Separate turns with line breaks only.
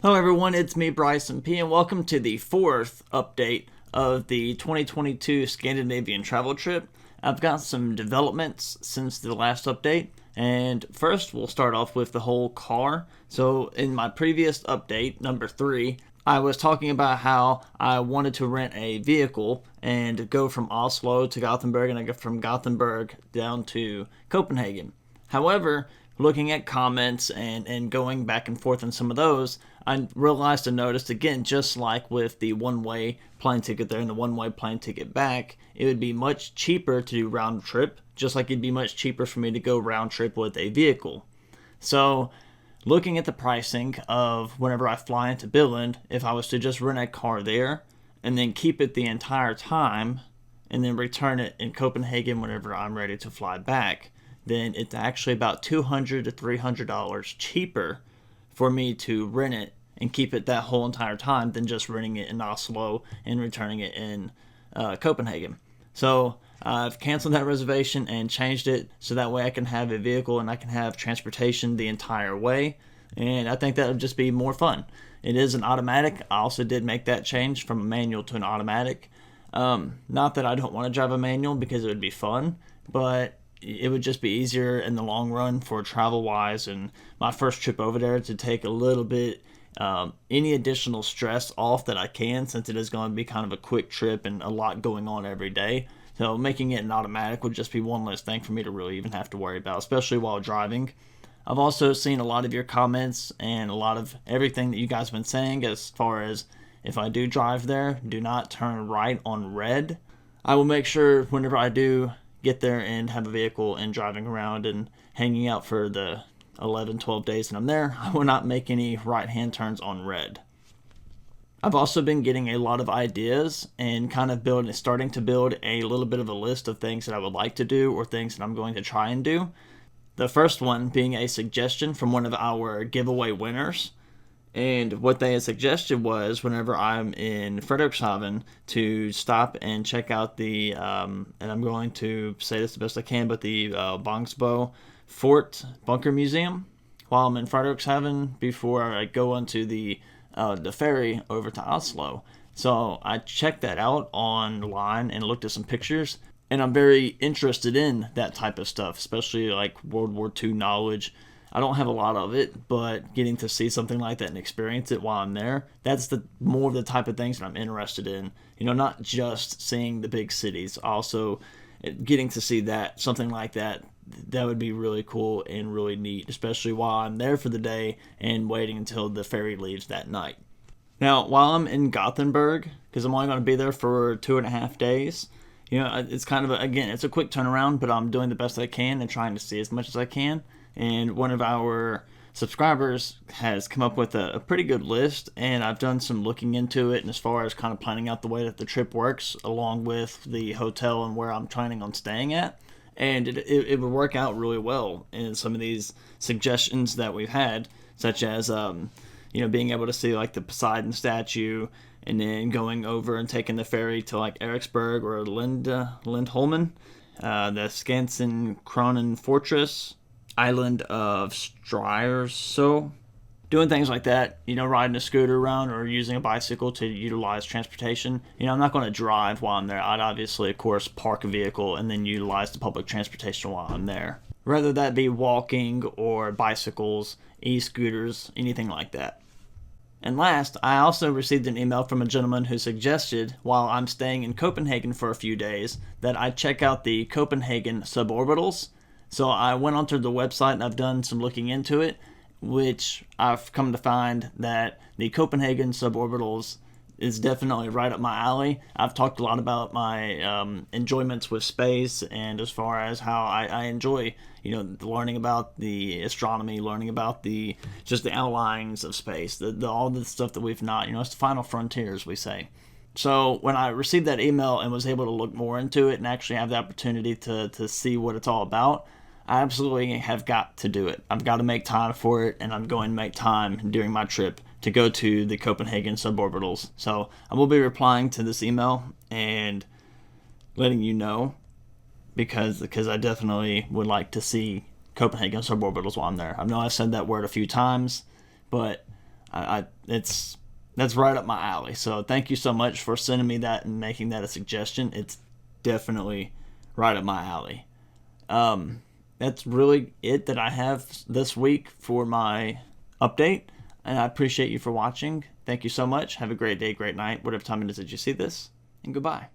Hello everyone, it's me Bryson P and welcome to the fourth update of the 2022 Scandinavian travel trip. I've got some developments since the last update, and first we'll start off with the whole car. So in my previous update, number 3, I was talking about how I wanted to rent a vehicle and go from Oslo to Gothenburg, and I go from Gothenburg down to Copenhagen. However, looking at comments and going back and forth on some of those, I realized and noticed again, just like with the one-way plane ticket there and the one-way plane ticket back, it would be much cheaper to do round trip, just like it'd be much cheaper for me to go round trip with a vehicle. So, looking at the pricing of whenever I fly into Billund, if I was to just rent a car there and then keep it the entire time and then return it in Copenhagen whenever I'm ready to fly back, then it's actually about $200 to $300 cheaper for me to rent it and keep it that whole entire time than just renting it in Oslo and returning it in Copenhagen. So I've canceled that reservation and changed it so that way I can have a vehicle and I can have transportation the entire way. And I think that would just be more fun. It is an automatic. I also did make that change from a manual to an automatic. Not that I don't want to drive a manual because it would be fun, but it would just be easier in the long run for travel wise and my first trip over there to take a little bit any additional stress off that I can, since it is going to be kind of a quick trip and a lot going on every day. So making it an automatic would just be one less thing for me to really even have to worry about, especially while driving. I've also seen a lot of your comments and a lot of everything that you guys have been saying as far as if I do drive there, do not turn right on red. I will make sure whenever I do get there and have a vehicle and driving around and hanging out for the 11, 12 days that I'm there, I will not make any right-hand turns on red. I've also been getting a lot of ideas and kind of starting to build a little bit of a list of things that I would like to do or things that I'm going to try and do. The first one being a suggestion from one of our giveaway winners. And what they had suggested was whenever I'm in Frederikshavn to stop and check out the, and I'm going to say this the best I can, but the Bangsbo Fort Bunkermuseum while I'm in Frederikshavn before I go onto the ferry over to Oslo. So I checked that out online and looked at some pictures, and I'm very interested in that type of stuff, especially like World War II knowledge. I don't have a lot of it, but getting to see something like that and experience it while I'm there, that's more of the type of things that I'm interested in. You know, not just seeing the big cities, also getting to see something like that would be really cool and really neat, especially while I'm there for the day and waiting until the ferry leaves that night. Now, while I'm in Gothenburg, because I'm only going to be there for 2.5 days, you know, it's kind of, it's a quick turnaround, but I'm doing the best I can and trying to see as much as I can. And one of our subscribers has come up with a pretty good list, and I've done some looking into it and as far as kind of planning out the way that the trip works along with the hotel and where I'm planning on staying at. And it would work out really well in some of these suggestions that we've had, such as being able to see like the Poseidon statue and then going over and taking the ferry to like Eriksberg or Lindholmen, the Skansen Kronen Fortress, island of Striersø, doing things like that, riding a scooter around or using a bicycle to utilize transportation. I'm not going to drive while I'm there. I'd obviously, of course, park a vehicle and then utilize the public transportation while I'm there. Whether that be walking or bicycles, e-scooters, anything like that. And last, I also received an email from a gentleman who suggested, while I'm staying in Copenhagen for a few days, that I check out the Copenhagen Suborbitals. So I went onto the website and I've done some looking into it, which I've come to find that the Copenhagen Suborbitals is definitely right up my alley. I've talked a lot about my enjoyments with space and as far as how I enjoy, learning about the astronomy, learning about the outlines of space, all the stuff that we've not, it's the final frontier, as we say. So when I received that email and was able to look more into it and actually have the opportunity to see what it's all about, I absolutely have got to do it. I've got to make time for it, and I'm going to make time during my trip to go to the Copenhagen Suborbitals. So I will be replying to this email and letting you know because I definitely would like to see Copenhagen Suborbitals while I'm there. I know I've said that word a few times, but That's right up my alley. So thank you so much for sending me that and making that a suggestion. It's definitely right up my alley. That's really it that I have this week for my update, and I appreciate you for watching. Thank you so much. Have a great day, great night, whatever time it is that you see this, and goodbye.